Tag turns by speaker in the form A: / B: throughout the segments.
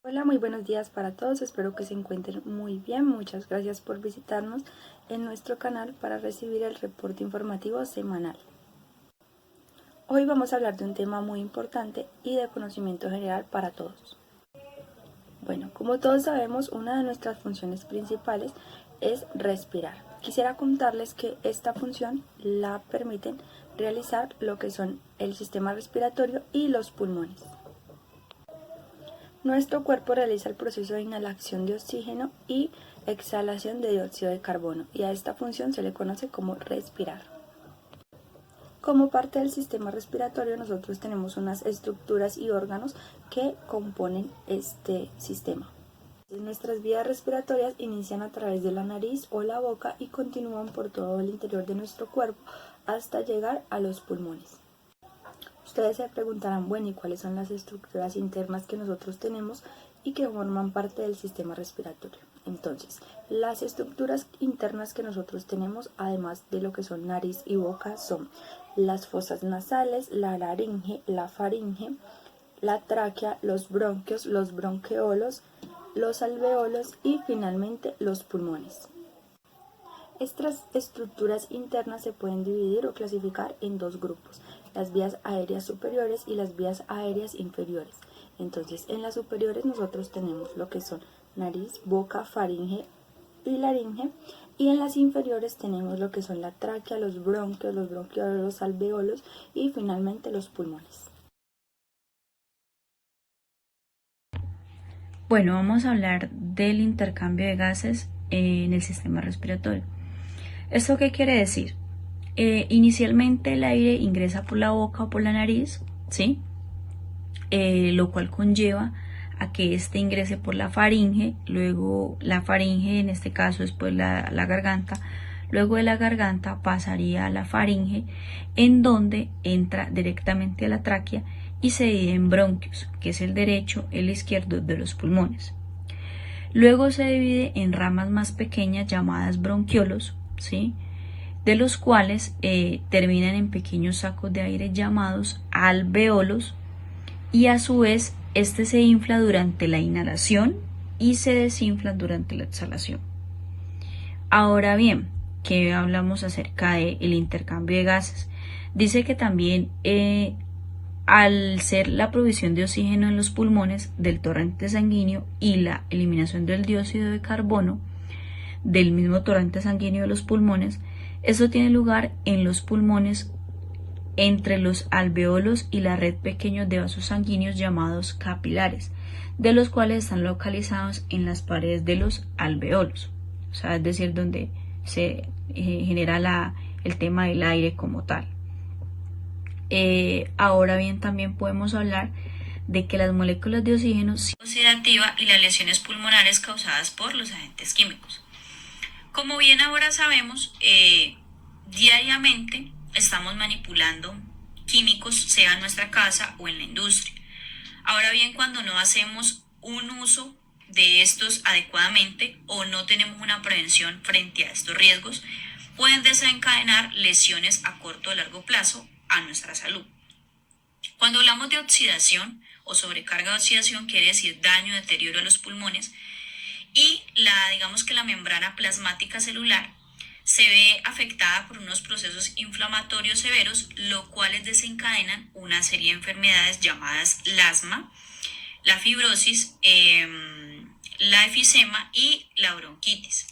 A: Hola, muy buenos días para todos, espero que se encuentren muy bien. Muchas gracias por visitarnos en nuestro canal para recibir el reporte informativo semanal. Hoy vamos a hablar de un tema muy importante y de conocimiento general para todos. Bueno, como todos sabemos, una de nuestras funciones principales es respirar. Quisiera contarles que esta función la permiten realizar lo que son el sistema respiratorio y los pulmones. Nuestro cuerpo realiza el proceso de inhalación de oxígeno y exhalación de dióxido de carbono, y a esta función se le conoce como respirar. Como parte del sistema respiratorio, nosotros tenemos unas estructuras y órganos que componen este sistema. Nuestras vías respiratorias inician a través de la nariz o la boca y continúan por todo el interior de nuestro cuerpo hasta llegar a los pulmones. Ustedes se preguntarán, bueno, ¿y cuáles son las estructuras internas que nosotros tenemos y que forman parte del sistema respiratorio? Entonces, las estructuras internas que nosotros tenemos, además de lo que son nariz y boca, son las fosas nasales, la laringe, la faringe, la tráquea, los bronquios, los bronquiolos, los alveolos y finalmente los pulmones. Estas estructuras internas se pueden dividir o clasificar en dos grupos, las vías aéreas superiores y las vías aéreas inferiores. Entonces, en las superiores nosotros tenemos lo que son nariz, boca, faringe y laringe, y en las inferiores tenemos lo que son la tráquea, los bronquios, los bronquiolos, los alveolos y finalmente los pulmones.
B: Bueno, vamos a hablar del intercambio de gases en el sistema respiratorio. ¿Esto qué quiere decir? Inicialmente el aire ingresa por la boca o por la nariz, ¿sí? Lo cual conlleva a que éste ingrese por la faringe, luego la faringe en este caso después la garganta, luego de la garganta pasaría a la faringe, en donde entra directamente a la tráquea y se divide en bronquios, que es el derecho, el izquierdo de los pulmones. Luego se divide en ramas más pequeñas llamadas bronquiolos, ¿sí? De los cuales terminan en pequeños sacos de aire llamados alveolos, y a su vez este se infla durante la inhalación y se desinfla durante la exhalación. Ahora bien, ¿qué hablamos acerca del intercambio de gases? Dice que también al ser la provisión de oxígeno en los pulmones del torrente sanguíneo y la eliminación del dióxido de carbono del mismo torrente sanguíneo de los pulmones, eso tiene lugar en los pulmones entre los alveolos y la red pequeños de vasos sanguíneos llamados capilares, de los cuales están localizados en las paredes de los alveolos, o sea, es decir, donde se genera el tema del aire como tal. Ahora bien, también podemos hablar de que las moléculas de oxígeno oxidativa y las lesiones pulmonares causadas por los agentes químicos. Como bien ahora sabemos, diariamente estamos manipulando químicos, sea en nuestra casa o en la industria. Ahora bien, cuando no hacemos un uso de estos adecuadamente o no tenemos una prevención frente a estos riesgos, pueden desencadenar lesiones a corto o largo plazo a nuestra salud. Cuando hablamos de oxidación o sobrecarga de oxidación, quiere decir daño, deterioro a los pulmones, y digamos que la membrana plasmática celular se ve afectada por unos procesos inflamatorios severos, los cuales desencadenan una serie de enfermedades llamadas la asma, la fibrosis, la efisema y la bronquitis.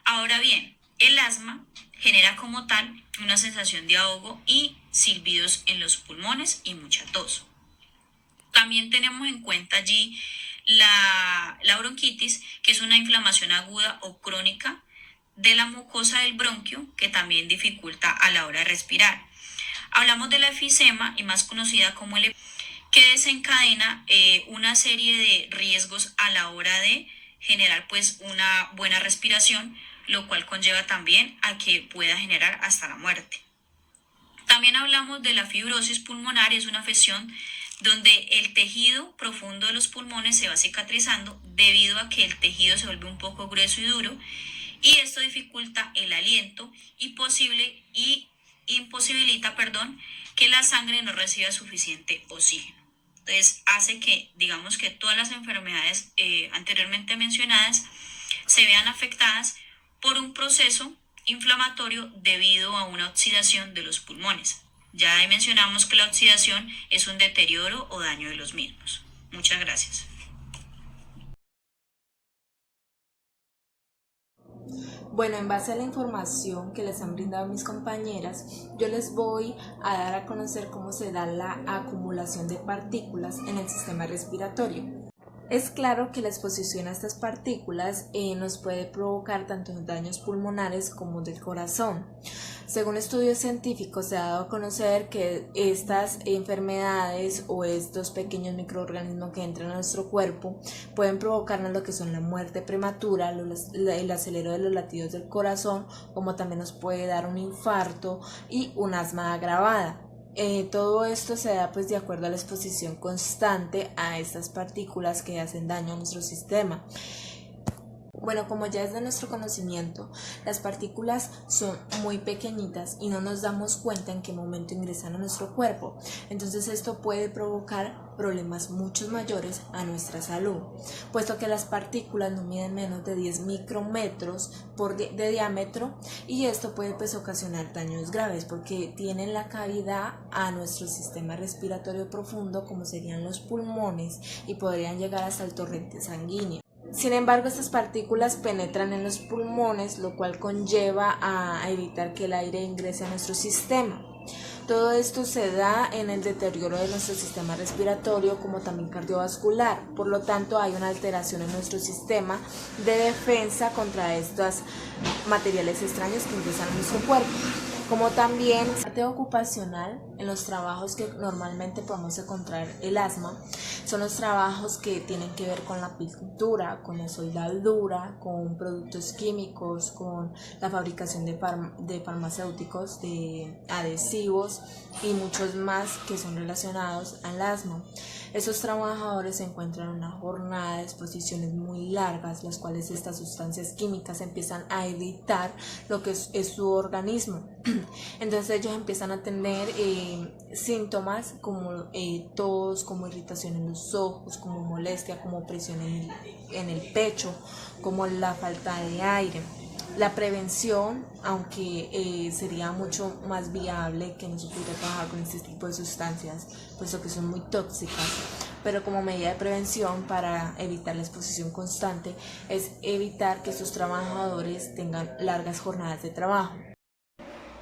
B: Ahora bien, el asma genera como tal una sensación de ahogo y silbidos en los pulmones y mucha tos. También tenemos en cuenta allí la bronquitis, que es una inflamación aguda o crónica de la mucosa del bronquio que también dificulta a la hora de respirar. Hablamos de la efisema, y más conocida como el que desencadena una serie de riesgos a la hora de generar pues una buena respiración, lo cual conlleva también a que pueda generar hasta la muerte. También hablamos de la fibrosis pulmonar, es una afección donde el tejido profundo de los pulmones se va cicatrizando debido a que el tejido se vuelve un poco grueso y duro, y esto dificulta el aliento y imposibilita que la sangre no reciba suficiente oxígeno. Entonces hace que, digamos que todas las enfermedades anteriormente mencionadas se vean afectadas por un proceso inflamatorio debido a una oxidación de los pulmones. Ya ahí mencionamos que la oxidación es un deterioro o daño de los mismos. Muchas gracias.
C: Bueno, en base a la información que les han brindado mis compañeras, yo les voy a dar a conocer cómo se da la acumulación de partículas en el sistema respiratorio. Es claro que la exposición a estas partículas nos puede provocar tanto daños pulmonares como del corazón. Según estudios científicos se ha dado a conocer que estas enfermedades o estos pequeños microorganismos que entran a nuestro cuerpo pueden provocarnos lo que son la muerte prematura, el acelero de los latidos del corazón, como también nos puede dar un infarto y un asma agravada. Todo esto se da pues de acuerdo a la exposición constante a estas partículas que hacen daño a nuestro sistema. Bueno, como ya es de nuestro conocimiento, las partículas son muy pequeñitas y no nos damos cuenta en qué momento ingresan a nuestro cuerpo. Entonces esto puede provocar problemas mucho mayores a nuestra salud, puesto que las partículas no miden menos de 10 micrómetros de diámetro, y esto puede pues ocasionar daños graves porque tienen la cavidad a nuestro sistema respiratorio profundo, como serían los pulmones, y podrían llegar hasta el torrente sanguíneo. Sin embargo, estas partículas penetran en los pulmones, lo cual conlleva a evitar que el aire ingrese a nuestro sistema. Todo esto se da en el deterioro de nuestro sistema respiratorio como también cardiovascular. Por lo tanto, hay una alteración en nuestro sistema de defensa contra estos materiales extraños que ingresan a nuestro cuerpo. Como también parte ocupacional, en los trabajos que normalmente podemos encontrar el asma, son los trabajos que tienen que ver con la pintura, con la soldadura, con productos químicos, con la fabricación de farmacéuticos, de adhesivos y muchos más que son relacionados al asma. Esos trabajadores se encuentran en una jornada de exposiciones muy largas, las cuales estas sustancias químicas empiezan a irritar lo que es su organismo. Entonces ellos empiezan a tener síntomas como tos, como irritación en los ojos, como molestia, como presión en el pecho, como la falta de aire. La prevención, aunque sería mucho más viable que no se pudiera trabajar con este tipo de sustancias, puesto que son muy tóxicas, pero como medida de prevención para evitar la exposición constante, es evitar que estos trabajadores tengan largas jornadas de trabajo.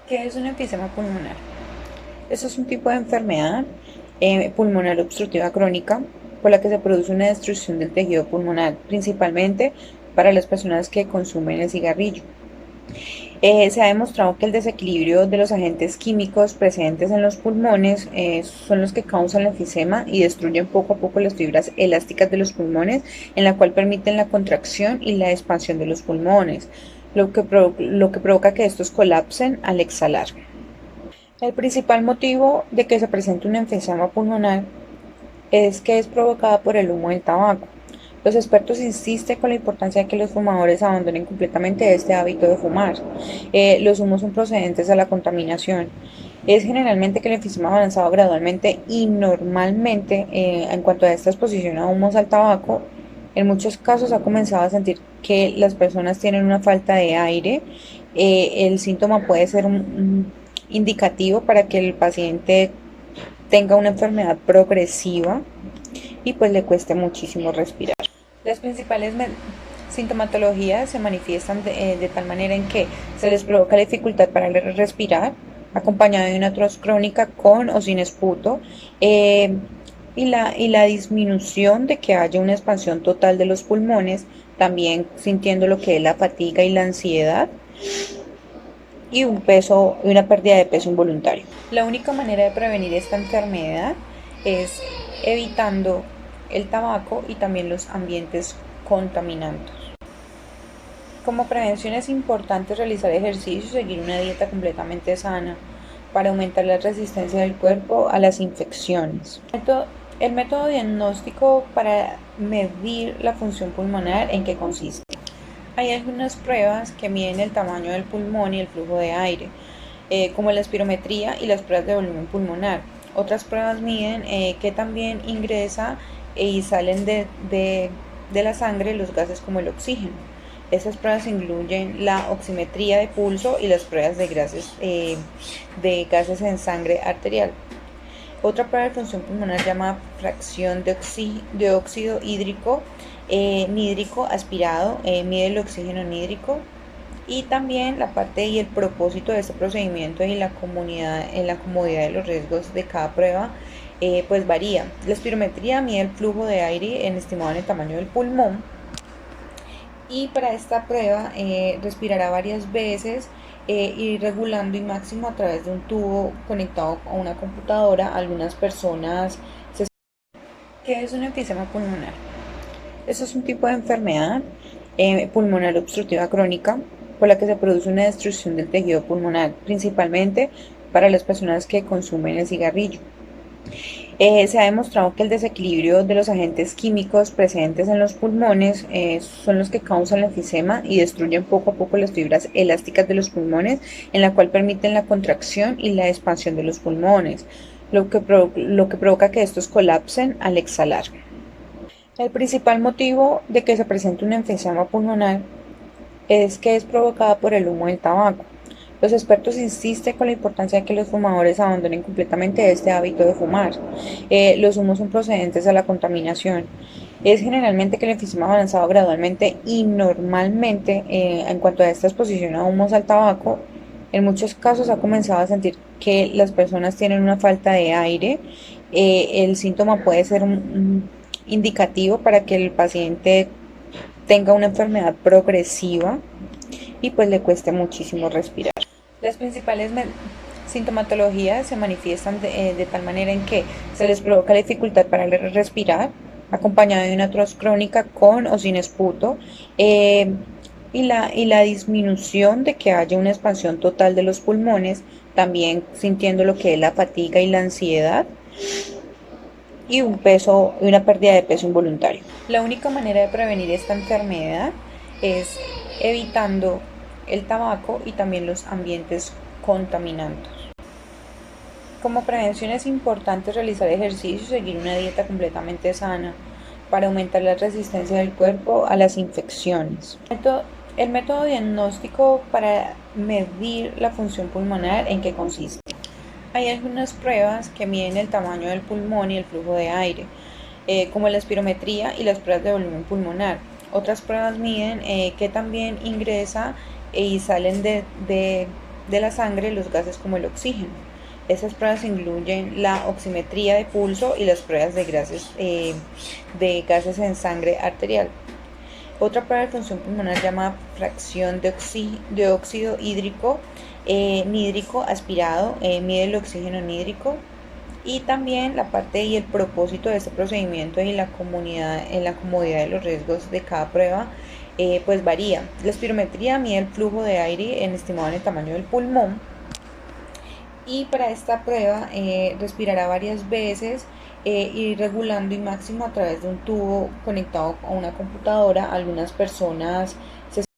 D: ¿Qué es un enfisema pulmonar? Esto es un tipo de enfermedad pulmonar obstructiva crónica por la que se produce una destrucción del tejido pulmonar, principalmente para las personas que consumen el cigarrillo. Se ha demostrado que el desequilibrio de los agentes químicos presentes en los pulmones son los que causan el enfisema y destruyen poco a poco las fibras elásticas de los pulmones, en la cual permiten la contracción y la expansión de los pulmones, lo que provoca que estos colapsen al exhalar. El principal motivo de que se presente un enfisema pulmonar es que es provocada por el humo del tabaco. Los expertos insisten con la importancia de que los fumadores abandonen completamente este hábito de fumar. Los humos son procedentes de la contaminación. Es generalmente que el enfisema ha avanzado gradualmente y normalmente en cuanto a esta exposición a humos al tabaco, en muchos casos ha comenzado a sentir que las personas tienen una falta de aire. El síntoma puede ser un indicativo para que el paciente tenga una enfermedad progresiva y pues le cueste muchísimo respirar. Las principales sintomatologías se manifiestan de tal manera en que se les provoca la dificultad para respirar, acompañado de una tos crónica con o sin esputo, y la disminución de que haya una expansión total de los pulmones, también sintiendo lo que es la fatiga y la ansiedad, y una pérdida de peso involuntario. La única manera de prevenir esta enfermedad es evitando el tabaco y también los ambientes contaminantes. Como prevención es importante realizar ejercicio y seguir una dieta completamente sana para aumentar la resistencia del cuerpo a las infecciones. El método diagnóstico para medir la función pulmonar, ¿en qué consiste? Hay algunas pruebas que miden el tamaño del pulmón y el flujo de aire, como la espirometría y las pruebas de volumen pulmonar. Otras pruebas miden que también ingresa y salen de la sangre los gases como el oxígeno. Estas pruebas incluyen la oximetría de pulso y las pruebas de gases en sangre arterial. Otra prueba de función pulmonar llamada fracción de óxido hídrico nídrico aspirado, mide el oxígeno nídrico. Y también la parte y el propósito de este procedimiento y la comodidad de los riesgos de cada prueba pues varía. La espirometría mide el flujo de aire estimado en el tamaño del pulmón, y para esta prueba respirará varias veces y regulando y máximo a través de un tubo conectado a una computadora. Algunas personas ¿Qué es un enfisema pulmonar? Eso es un tipo de enfermedad pulmonar obstructiva crónica por la que se produce una destrucción del tejido pulmonar, principalmente para las personas que consumen el cigarrillo. Se ha demostrado que el desequilibrio de los agentes químicos presentes en los pulmones son los que causan el enfisema y destruyen poco a poco las fibras elásticas de los pulmones, en la cual permiten la contracción y la expansión de los pulmones, lo que provoca que estos colapsen al exhalar. El principal motivo de que se presente un enfisema pulmonar es que es provocada por el humo del tabaco. Los expertos insisten con la importancia de que los fumadores abandonen completamente este hábito de fumar. Los humos son procedentes de la contaminación. Es generalmente que el enfisema ha avanzado gradualmente y normalmente en cuanto a esta exposición a humos al tabaco, en muchos casos ha comenzado a sentir que las personas tienen una falta de aire. El síntoma puede ser un indicativo para que el paciente tenga una enfermedad progresiva y pues le cueste muchísimo respirar. Las principales sintomatologías se manifiestan de tal manera en que se les provoca la dificultad para respirar, acompañada de una tos crónica con o sin esputo, y la disminución de que haya una expansión total de los pulmones, también sintiendo lo que es la fatiga y la ansiedad, y una pérdida de peso involuntario. La única manera de prevenir esta enfermedad es evitando el tabaco y también los ambientes contaminantes. Como prevención es importante realizar ejercicio y seguir una dieta completamente sana para aumentar la resistencia del cuerpo a las infecciones. El método diagnóstico para medir la función pulmonar, ¿en qué consiste? Hay algunas pruebas que miden el tamaño del pulmón y el flujo de aire, como la espirometría y las pruebas de volumen pulmonar. Otras pruebas miden que también ingresa y salen de la sangre los gases como el oxígeno. Esas pruebas incluyen la oximetría de pulso y las pruebas de gases en sangre arterial. Otra prueba de función pulmonar llamada fracción de óxido hídrico nídrico aspirado, mide el oxígeno nídrico. Y también la parte y el propósito de este procedimiento y la comodidad de los riesgos de cada prueba pues varía. La espirometría mide el flujo de aire estimado en el tamaño del pulmón, y para esta prueba respirará varias veces y regulando y máximo a través de un tubo conectado a una computadora. Algunas personas